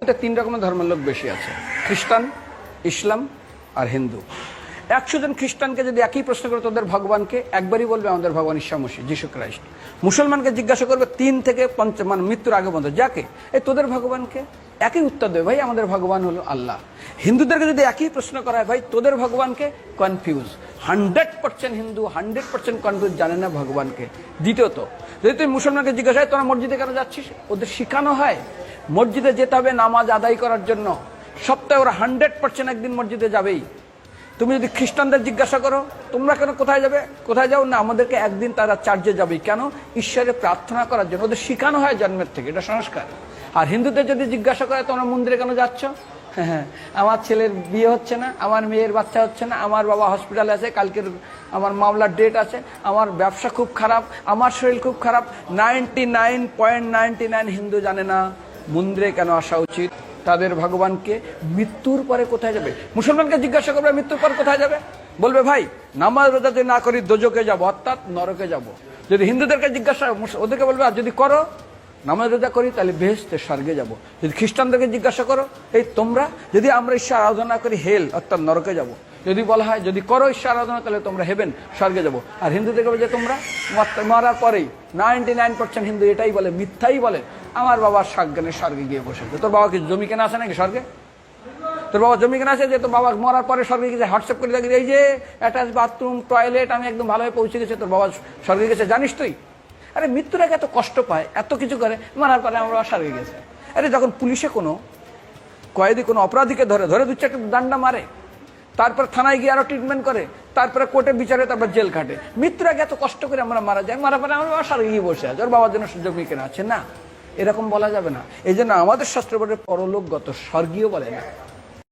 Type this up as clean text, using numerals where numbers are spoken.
তিন রকমের ধর্মের লোক বেশি আছে, খ্রিস্টান, ইসলাম আর হিন্দু। 100 জন খ্রিস্টানকে যদি একই প্রশ্ন করে তোদের ভগবানকে, একবারই বলবে আমাদের ভগবান ঈশ্বর মসিহ যিশু খ্রাইস্ট। মুসলমানকে জিজ্ঞাসা করবে 3 থেকে 5 মানে মৃত্যুর আগে পর্যন্ত, যাকে এই তোদের ভগবানকে, একই উত্তর দেবে, ভাই আমাদের ভগবান হলো আল্লাহ। হিন্দুদেরকে যদি একই প্রশ্ন করা হয়, ভাই তোদের ভগবানকে, কনফিউজ। 100% হিন্দু 100% কনফিউজ, জানে না ভগবানকে। দ্বিতীয়ত, যদি তুমি মুসলমানকে জিজ্ঞাসা হয় তোরা মসজিদে কেন যাচ্ছিস, ওদের শিখানো হয় মসজিদে যেতে হবে নামাজ আদায় করার জন্য। সপ্তাহে ওরা 100% একদিন মসজিদে যাবেই। তুমি যদি খ্রিস্টানদের জিজ্ঞাসা করো তোমরা কেন কোথায় যাবে, কোথায় যাও না, আমাদেরকে একদিন তারা চার্চে যাবে। কেন? ঈশ্বরে প্রার্থনা করার জন্য, ওদের শিখানো হয় জন্মের থেকে, এটা সংস্কার। আর হিন্দুদের যদি জিজ্ঞাসা করে তোমরা মন্দিরে কেন যাচ্ছ, হ্যাঁ আমার ছেলের বিয়ে হচ্ছে না, আমার মেয়ের বাচ্চা হচ্ছে না, আমার বাবা হসপিটালে আছে, কালকের আমার মামলার ডেট আছে, আমার ব্যবসা খুব খারাপ, আমার শরীর খুব খারাপ। 99.99 হিন্দু জানে না মন্দিরে কেন আসা উচিত, তাদের ভগবানকে মৃত্যুর পরে কোথায় যাবে। মুসলমানকে জিজ্ঞাসা করবে মৃত্যুর পর কোথায় যাবে, বলবে ভাই নামাজ রোজা যদি না করি দোজকে যাব, অর্থাৎ নরকে যাব। যদি হিন্দুদেরকে জিজ্ঞাসা, ওদেরকে বলবে আর যদি করো নামাজ রোজা করি তাহলে বেহেশতে স্বর্গে যাব। যদি খ্রিস্টানদেরকে জিজ্ঞাসা করো, এই তোমরা যদি আমরা ঈশ্বর আরাধনা করি হেল অর্থাৎ নরকে যাব। যদি বলা হয় যদি করো ঈশ্বর আরাধনা তাহলে তোমরা হেভেন স্বর্গে যাব। আর হিন্দুদেরকে বলে যে তোমরা মরার পরেই 99% হিন্দু এটাই বলে, মিথ্যাই বলে, আমার বাবার সজ্ঞানে স্বর্গে গিয়ে বসেছে। তোর বাবা কি জমি কেনা আছে নাকি স্বর্গে? তোর বাবা জমি কেনা আছে যে তোর বাবা মরার পরে স্বর্গে গেছে, হোয়াটসঅ্যাপ করে দেখি এই যে অ্যাটাচ বাথরুম টয়লেট আমি একদম ভালোভাবে পৌঁছে গেছে, তোর বাবা স্বর্গে গেছে, জানিস তুই? আরে মৃত্যুর আগে এত কষ্ট পায়, এত কিছু করে, মারার পরে আমার বাবা স্বর্গে গেছে। আরে যখন পুলিশে কোনো কয়েদি কোনো অপরাধীকে ধরে 2-4টা ডান্ডা মারে, তারপর থানায় গিয়ে আরো ট্রিটমেন্ট করে, তারপরে কোর্টে বিচারে, তারপর জেল খাটে, মৃত্যুর আগে এত কষ্ট করে আমরা মারা যাই, মারা পরে আমার বাবা স্বর্গে গিয়ে বসে আছে, ওর বাবার জন্য জমি কেনা আছে না, এরকম বলা যাবে না। এই জন্য আমাদের শাস্ত্র বলে পরলোকগত, স্বর্গীয় বলে না।